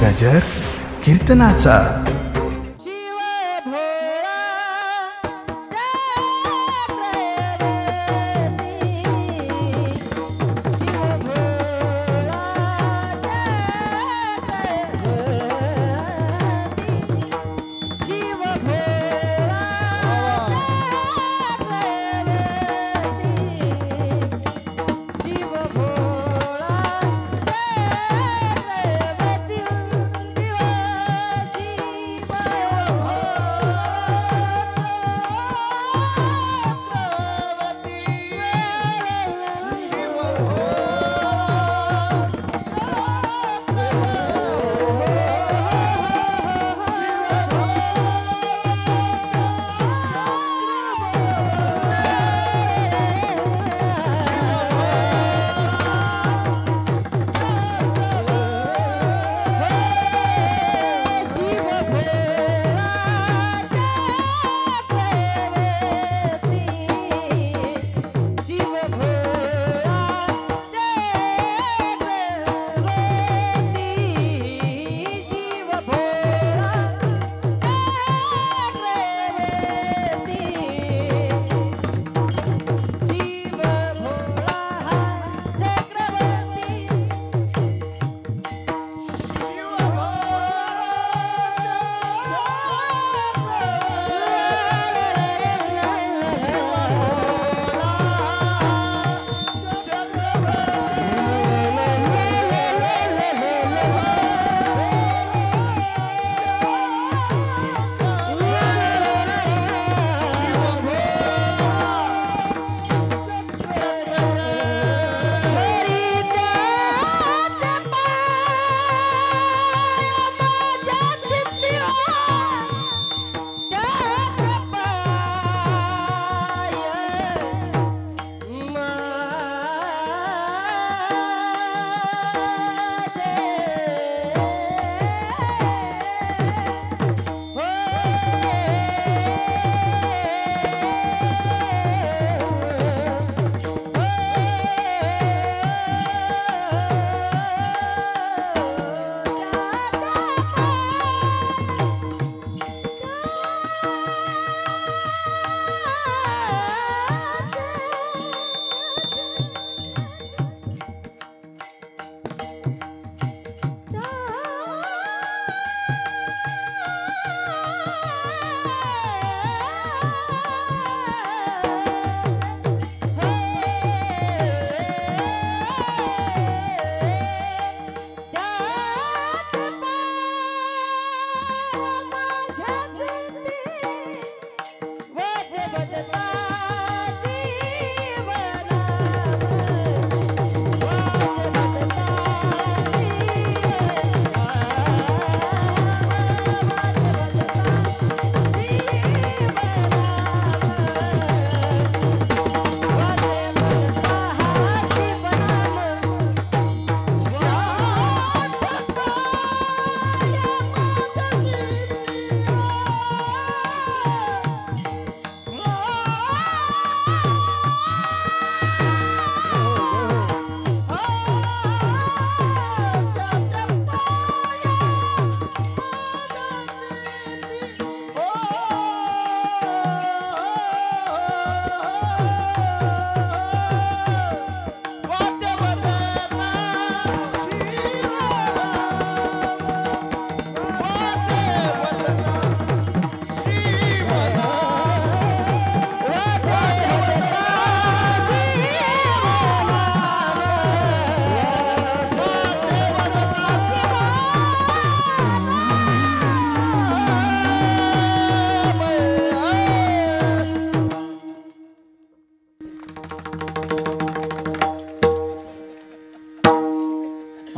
गजर कीर्तनाचा।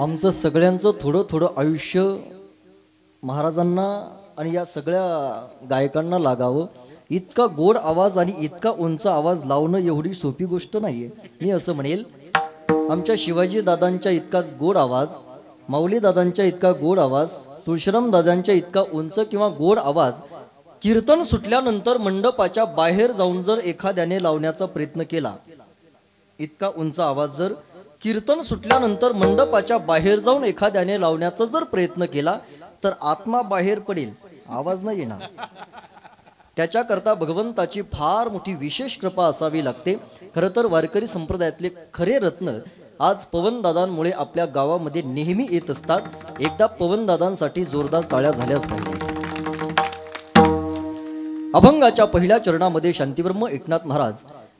आमचं सगळ्यांचं थोडं थोडं आयुष्य महाराजांना आणि या सगळ्या गायकांना लागावं. इतका गोड आवाज आणि इतका उंच आवाज लावणं एवढी सोपी गोष्ट नाहीये. मी असं म्हणेल, आमच्या शिवाजी दादांच्या इतकाच गोड आवाज, माऊली दादांच्या इतका गोड आवाज, तुळशीराम दादांच्या इतका उंच किंवा गोड आवाज कीर्तन सुटल्यानंतर मंडपाच्या बाहेर जाऊन जर एखाद्याने लावण्याचा प्रयत्न केला, इतका उंच आवाज जर कीर्तन सुटल्यानंतर मंडपाच्या बाहेर जाऊन एखाद्याने लावण्याचा जर प्रयत्न केला तर आत्मा बाहेर पडेल, आवाज नाही येणार. त्याच्याकरता भगवंताची फार मोठी विशेष कृपा असावी लागते. खरं तर वारकरी संप्रदायातले खरे रत्न आज पवनदादांमुळे आपल्या गावामध्ये नेहमी येत असतात. एकदा पवनदादांसाठी जोरदार टाळ्या झाल्याच पाहिजे. अभंगाच्या पहिल्या चरणामध्ये शांतीब्रह्म एकनाथ महाराज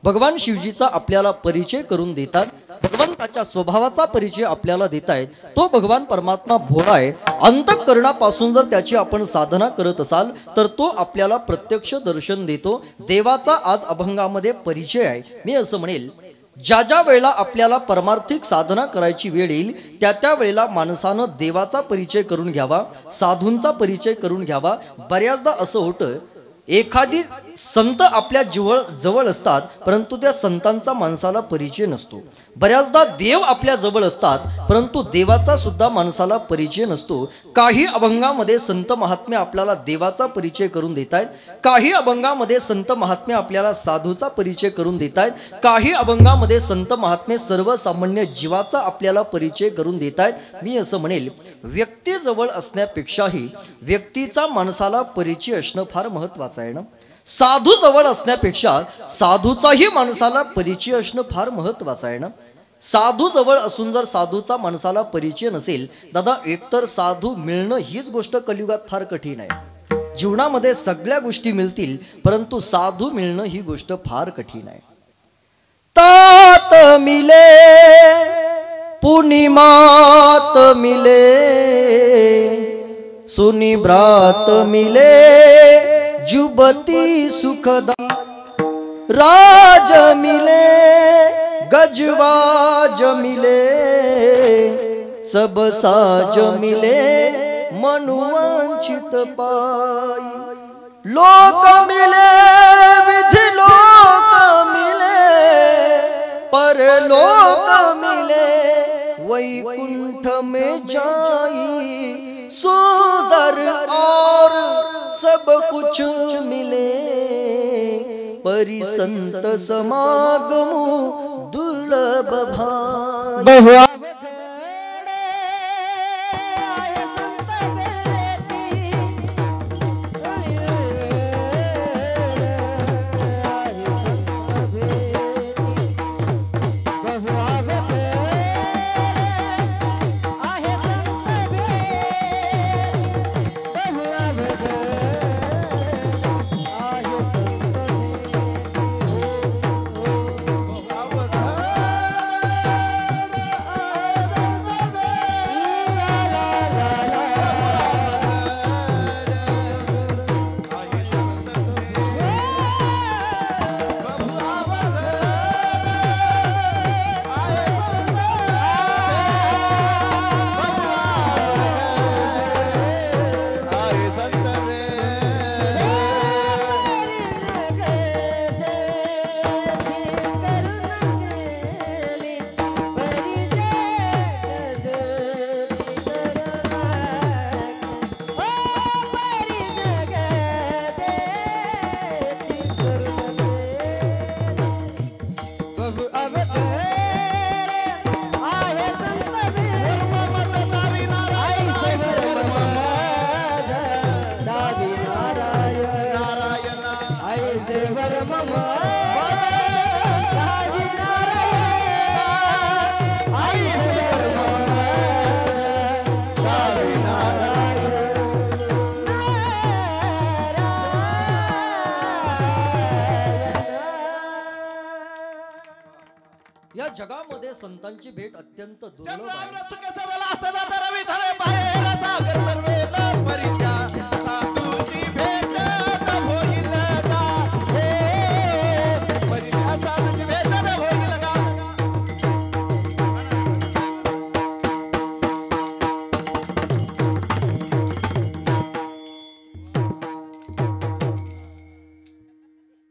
भगवान शिवजीचा आपल्याला परिचय करून देतात. भगवंताच्या स्वभावाचा परिचय आपल्याला देतायत. तो भगवान परमात्मा भोळा आहे. अंतःकरणापासून जर त्याची आपण साधना करत असाल तर तो आपल्याला प्रत्यक्ष दर्शन देतो. देवाचा आज अभंगामध्ये परिचय आहे. मी असं म्हणेल, ज्या ज्या वेळेला आपल्याला परमार्थिक साधना करायची वेळ येईल त्या त्या वेळेला माणसानं देवाचा परिचय करून घ्यावा, साधूंचा परिचय करून घ्यावा. बऱ्याचदा असं होतं, एखादी संत आपल्या जवळ असतात परंतु त्या संतांचा माणसाला परिचय नसतो. बऱ्याचदा देव आपल्या जवळ असतात परंतु देवाचा सुद्धा माणसाला परिचय नसतो. काही अभंगामध्ये संत महात्मे आपल्याला देवाचा परिचय करून देत आहेत. काही अभंगामध्ये संत महात्मे आपल्याला साधूचा परिचय करून देत आहेत. काही अभंगामध्ये संत महात्मे सर्वसामान्य जीवाचा आपल्याला परिचय करून देत आहेत. मी असं म्हणेल, व्यक्ती जवळ असण्यापेक्षाही व्यक्तीचा माणसाला परिचय असणं फार महत्वाचं आहे ना. साधू जवळ असण्यापेक्षा साधूचाही माणसाला परिचय असणं फार महत्वाचं आहे ना. साधू जवळ असून जर साधूचा माणसाला परिचय नसेल, दादा, एकतर साधू मिळणं हीच गोष्ट कलियुगात फार कठीण आहे. जीवनामध्ये सगळ्या गोष्टी मिळतील परंतु साधू मिळणं ही गोष्ट फार कठीण आहे. तात मिले पूर्णिमात मिले, सुनी ब्रात मिले, जुबती सुखदा, राज मिले गजवाज मिले, सब साज मिले मनुवंचित पाई. लोक मिले विधि लोक मिले, परलोक मिले वैकुंठ में जाई. सुंदर और सब कुछ मिले, परि संत समागमो दुर्लभ भाई. या जगामध्ये संतांची भेट अत्यंत दुर्लभ आहे.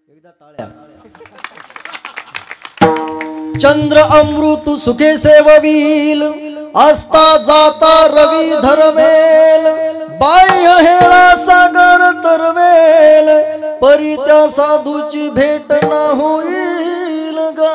एकदा टाळ्या. चंद्र अमृत सुखे सेववील, असता जाता रवी धरवेल, बाह्य हेळा सागर तरवेल, परी त्या साधूची भेट ना होईल गा.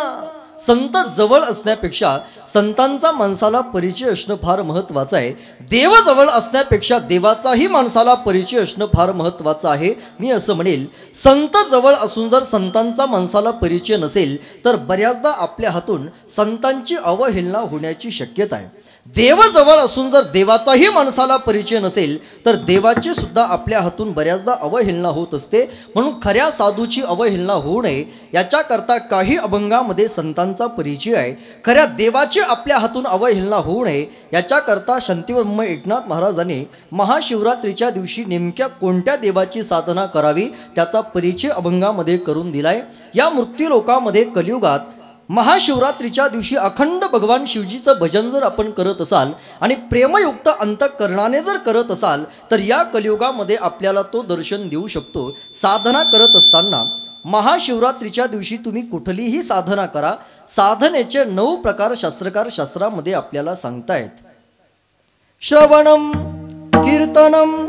संत जवळ असण्यापेक्षा संतांचा माणसाला परिचय असणं फार महत्त्वाचं आहे. देव जवळ असण्यापेक्षा देवाचाही माणसाला परिचय असणं फार महत्त्वाचं आहे. मी असं म्हणेल, संत जवळ असून जर संतांचा माणसाला परिचय नसेल तर बऱ्याचदा आपल्या हातून संतांची अवहेलना होण्याची शक्यता आहे. देव जवळ असून जर देवाचाही माणसाला परिचय नसेल तर देवाची सुद्धा आपल्या हातून बऱ्याचदा अवहेलना होत असते. म्हणून खऱ्या साधूची अवहेलना होऊ नये याच्याकरता काही अभंगामध्ये संतांचा परिचय आहे. खऱ्या देवाची आपल्या हातून अवहेलना होऊ नये याच्याकरता शांतिवर्म एकनाथ महाराजांनी महाशिवरात्रीच्या दिवशी नेमक्या कोणत्या देवाची साधना करावी त्याचा परिचय अभंगामध्ये करून दिलाय. या मृत्यूलोकामध्ये कलियुगात महाशिवरात्रीच्या दिवशी अखंड भगवान शिवजीचं भजन जर आपण करत असाल आणि प्रेमयुक्त अंतःकरणाने जर करत असाल तर या कलियुगामध्ये आपल्याला तो दर्शन देऊ शकतो. साधना करत असताना महाशिवरात्रीच्या दिवशी तुम्ही कुठलीही साधना करा, साधनेचे 9 प्रकार शास्त्रकार शास्त्रामध्ये आपल्याला सांगतायत. श्रवणम, कीर्तनम,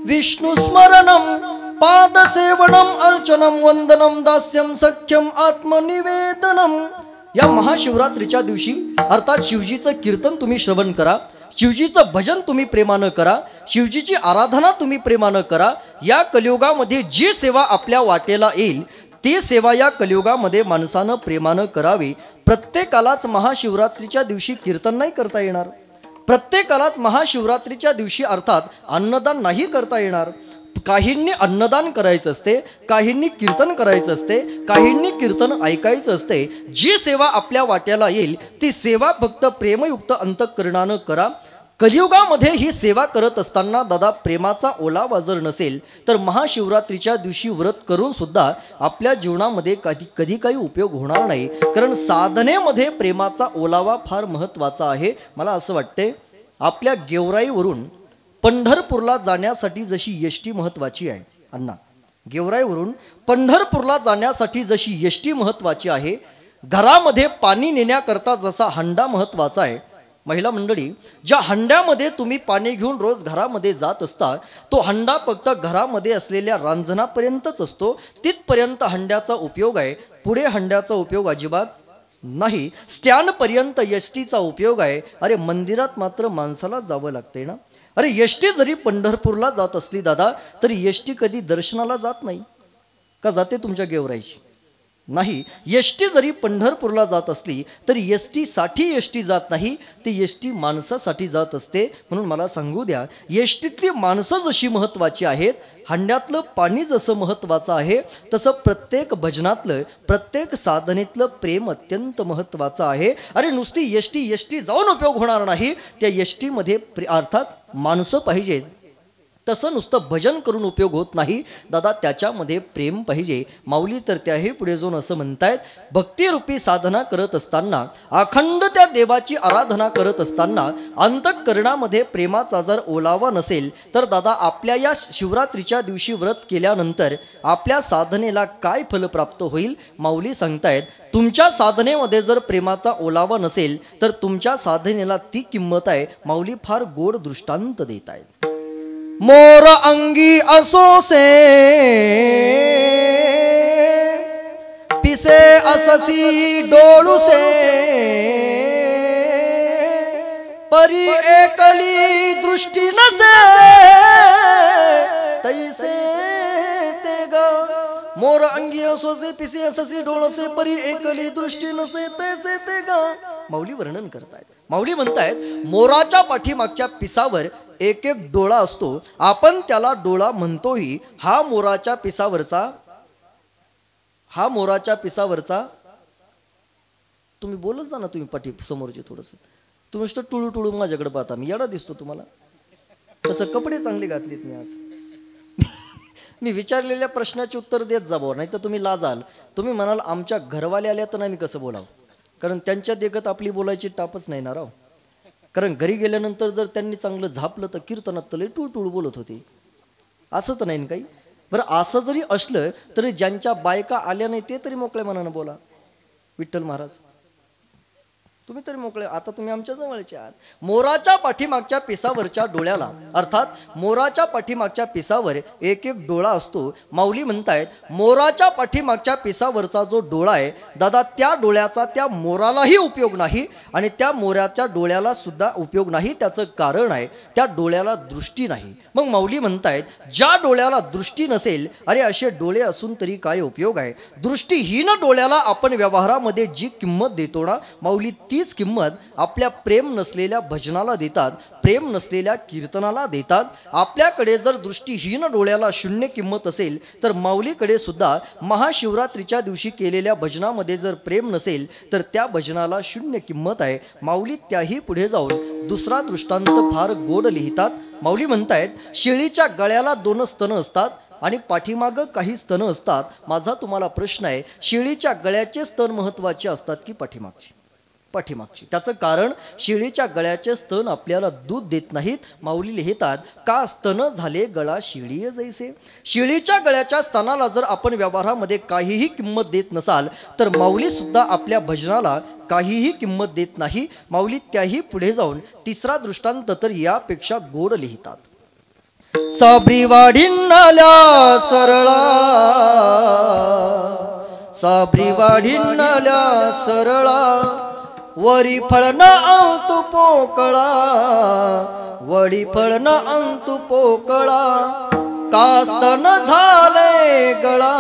विष्णुस्मरणम, पादसेवनम, अर्चनम, वंदनम, दास्यम, सख्यम, आत्मनिवेदनम. या महाशिवरात्रीच्या दिवशी अर्थात शिवजीचं कीर्तन तुम्ही श्रवण करा, शिवजीचं भजन तुम्ही प्रेमानं करा, शिवजीची आराधना तुम्ही प्रेमानं करा. या कलियुगामध्ये जी सेवा आपल्या वाटेला येईल ती सेवा या कलियुगामध्ये माणसानं प्रेमानं करावी. प्रत्येकालाच महाशिवरात्रीच्या दिवशी कीर्तन नाही करता येणार, प्रत्येकालाच महाशिवरात्रीच्या दिवशी अर्थात अन्नदान नाही करता येणार. काहींनी अन्नदान करायचं असते, काहींनी कीर्तन करायचं असते, काहींनी कीर्तन ऐकायचं असते. जी सेवा आपल्या वाट्याला येईल ती सेवा फक्त प्रेमयुक्त अंतःकरणानं करा. कलियुगामध्ये ही सेवा करत असताना दादा प्रेमाचा ओलावा जर नसेल तर महाशिवरात्रीच्या दिवशी व्रत करून सुद्धा आपल्या जीवनामध्ये कधी काही उपयोग होणार नाही. कारण साधनेमध्ये प्रेमाचा ओलावा फार महत्त्वाचा आहे. मला असं वाटते आपल्या गेवराईवरून पंढरपूरला जाण्यासाठी जशी एसटी महत्त्वाची आहे, अण्णा गेवराईवरून पंढरपूरला जाण्यासाठी जशी एसटी महत्त्वाची आहे, घरामध्ये पाणी नेण्याकरता जसा हंडा महत्त्वाचा आहे. महिला मंडळी, ज्या हंड्यामध्ये तुम्ही पाणी घेऊन रोज घरामध्ये जात असता तो हंडा फक्त घरामध्ये असलेल्या रांजणापर्यंतच असतो, तिथपर्यंत हंड्याचा उपयोग आहे. पुढे हंड्याचा उपयोग अजिबात नाही. स्टँडपर्यंत एसटीचा उपयोग आहे. अरे मंदिरात मात्र माणसाला जावं लागते ना. अरे एसटी जरी पंढरपूरला जात असली दादा तरी एसटी कधी दर्शनाला जात नाही का? जाते तुमच्या गेवराईची? नाही. एसटी जरी पंढरपूरला जात असली तरी एसटीसाठी एसटी जात नाही, ती एसटी माणसासाठी जात असते. म्हणून मला सांगू द्या, एसटीतली माणसं जशी महत्त्वाची आहेत, हंड्यातलं पाणी जसं महत्त्वाचं आहे, तसं प्रत्येक भजनातलं प्रत्येक साधनेतलं प्रेम अत्यंत महत्त्वाचं आहे. अरे नुसती एसटी जाऊन उपयोग होणार नाही, त्या एसटीमध्ये अर्थात माणसं पाहिजेत. तसं नुसतं भजन करून उपयोग होत नाही दादा, त्याच्यामध्ये प्रेम पाहिजे. माऊली तर त्याही पुढे जाऊन असं म्हणतायत, भक्तिरूपी साधना करत असताना, अखंड त्या देवाची आराधना करत असताना अंतःकरणामध्ये प्रेमाचा जर ओलावा नसेल तर दादा आपल्या या शिवरात्रीच्या दिवशी व्रत केल्यानंतर आपल्या साधनेला काय फल प्राप्त होईल? माऊली सांगतायत, तुमच्या साधनेमध्ये जर प्रेमाचा ओलावा नसेल तर तुमच्या साधनेला ती किंमत आहे. माऊली फार गोड दृष्टांत देत आहेत. मोर अंगी असोसे पिसे अससी डोळुसे, परी एकली दृष्टी नसे तैसे ते ग. मोर अंगी असोसे पिसे अससी डोळसे, परी एकली दृष्टी नसे तैसे ते ग. माऊली वर्णन करतायत. माऊली म्हणतायत, मोराच्या पाठीमागच्या पिसावर एक एक डोळा असतो, आपण त्याला डोळा म्हणतोही. हा मोराच्या पिसावरचा तुम्ही बोलत जा ना, तुम्ही पाठी समोरचे थोडंसं, तुम्ही नुसतं टुळू टुळू माझ्याकडे पाहता, मी येडा दिसतो तुम्हाला? तसं कपडे चांगले घातलेत मी आज. मी विचारलेल्या प्रश्नाचे उत्तर देत जावं, नाही तर तुम्ही लाजाल. तुम्ही म्हणाल आमच्या घरवाले आल्या तर नाही कसं बोलावं, कारण त्यांच्या देखत आपली बोलायची टापच नाही ना राव. कारण घरी गेल्यानंतर जर त्यांनी चांगलं झापलं तर कीर्तनात तले टूळ बोलत होते, असं तर नाही काही. बरं असं जरी असलं तरी ज्यांच्या बायका आल्या नाही ते तरी मोकळ्या मनानं बोला. विठ्ठल महाराज तुम्ही तरी मोकळे, आता तुम्ही आमच्या जवळचे आहात. मोराच्या पाठीमागच्या पिसावरच्या डोळ्याला, अर्थात मोराच्या पाठीमागच्या पिसावर एक एक डोळा असतो. माऊली म्हणतायत मोराच्या पाठीमागच्या पिसावरचा जो डोळा आहे दादा, त्या डोळ्याचा त्या मोरालाही उपयोग नाही आणि त्या मोराच्या डोळ्याला सुद्धा उपयोग नाही. त्याचं कारण आहे त्या डोळ्याला दृष्टी नाही. मग माऊली म्हणतायत ज्या डोळ्याला दृष्टी नसेल, अरे असे डोळे असून तरी काय उपयोग आहे. दृष्टीहीन डोळ्याला आपण व्यवहारामध्ये जी किंमत देतो ना माऊली, तीच किंमत आपल्या प्रेम नसलेल्या भजनाला देतात, प्रेम नसलेल्या कीर्तनाला देतात. आपल्याकडे जर दृष्टीहीन डोळ्याला शून्य किंमत असेल तर माऊलीकडे सुद्धा महाशिवरात्रीच्या दिवशी केलेल्या भजनामध्ये जर प्रेम नसेल तर त्या भजनाला शून्य किंमत आहे. माऊली त्याही पुढे जाऊन दुसरा दृष्टांत फार गोड लिहितात. माऊली म्हणतायत शेळीच्या गळ्याला 2 स्तन असतात आणि पाठीमागं काही स्तन असतात. माझा तुम्हाला प्रश्न आहे, शेळीच्या गळ्याचे स्तन महत्त्वाचे असतात की पाठीमागचे? पाठीमागची. त्याचं कारण शेळीच्या गळ्याचे स्तन आपल्याला दूध देत नाहीत. माऊली लिहितात का स्तन झाले गळा शेळी जैसे. शेळीच्या गळ्याच्या स्तनाला जर आपण व्यवहारामध्ये काहीही किंमत देत नसाल तर माऊली सुद्धा आपल्या भजनाला काहीही किंमत देत नाही. माऊली त्याही पुढे जाऊन तिसरा दृष्टांत तर यापेक्षा गोड लिहितात. साबरी वाढीनाल्या सरळा, साबरी वाढीनाल्या सरळा, वरी फळना अंतु पोकळा, वडी फळना अंतु पोकळा, कास्तन झाले गळा,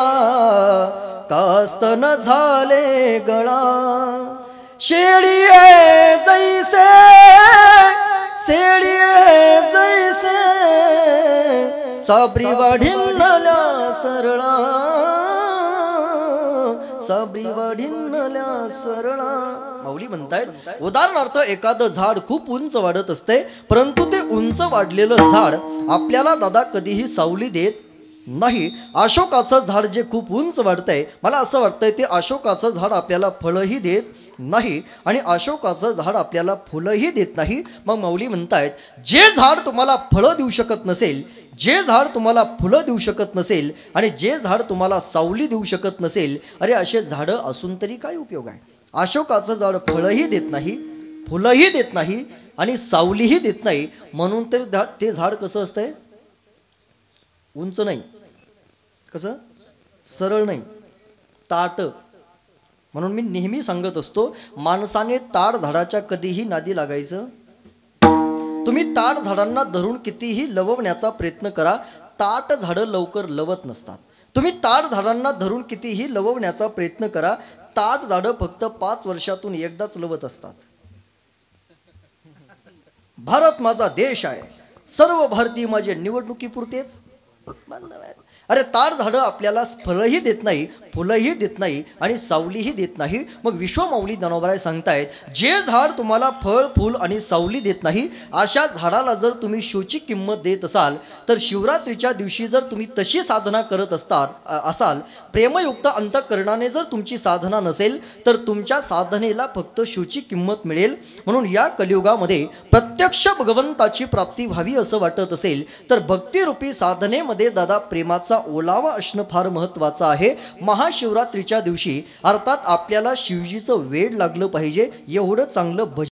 कास्तन झाले गळा, शेळी जैसे, शेळी जैसे, साबरी वाढीनाल्या सरळा, साबरी वाढीनाल्या सरळा. माऊली म्हणतायत उदाहरणार्थ एखादं झाड खूप उंच वाढत असते, परंतु ते उंच वाढलेलं झाड आपल्याला दादा कधीही सावली देत नाही. अशोकाचं झाड जे खूप उंच वाढतंय, मला असं वाटतंय ते अशोकाचं झाड आपल्याला फळही देत नाही आणि अशोकाचं झाड आपल्याला फुलंही देत नाही. मग माऊली म्हणतायत जे झाड तुम्हाला फळं देऊ शकत नसेल, जे झाड तुम्हाला फुलं देऊ शकत नसेल आणि जे झाड तुम्हाला सावली देऊ शकत नसेल, अरे असे झाडं असून तरी काय उपयोग आहे. अशोकाचं झाड फळंही देत नाही, फुलंही देत नाही आणि सावलीही देत नाही, म्हणून तर ते झाड कसं असतंय, उंच नाही, कसं सरळ नाही, ताट. म्हणून मी नेहमी सांगत असतो माणसाने ताड झाडाच्या कधीही नादी लागायचं. तुम्ही ताड झाडांना धरून कितीही लवण्याचा प्रयत्न करा, ताट झाडं लवकर लवत नसतात. तुम्ही ताड झाडांना धरून कितीही लवण्याचा प्रयत्न करा, ताट झाडं फक्त 5 वर्षातून एकदाच लवत असतात. भारत माझा देश आहे, सर्व भारतीय माझे निवडणुकीपुरतेच बांधव आहेत. अरे ताड झाडं आपल्याला फळही देत नाही, फुलंही देत नाही आणि सावलीही देत नाही. मग विश्वमाऊली ज्ञानोबराय सांगतायत जे झाड तुम्हाला फळ, फूल आणि सावली देत नाही, अशा झाडाला जर तुम्ही शोची किंमत देत असाल तर शिवरात्रीच्या दिवशी जर तुम्ही तशी साधना करत असाल, प्रेमयुक्त अंतःकरणाने जर तुमची साधना नसेल तर तुमच्या साधनेला फक्त शोची किंमत मिळेल. म्हणून या कलियुगामध्ये प्रत्यक्ष भगवंताची प्राप्ती व्हावी असं वाटत असेल तर भक्तिरूपी साधनेमध्ये दादा प्रेमाचा ओलावा असणं फार महत्त्वाचं आहे. महाशिवरात्रीच्या दिवशी अर्थात आपल्याला शिवजीचं वेड लागलं पाहिजे, एवढं चांगलं भजन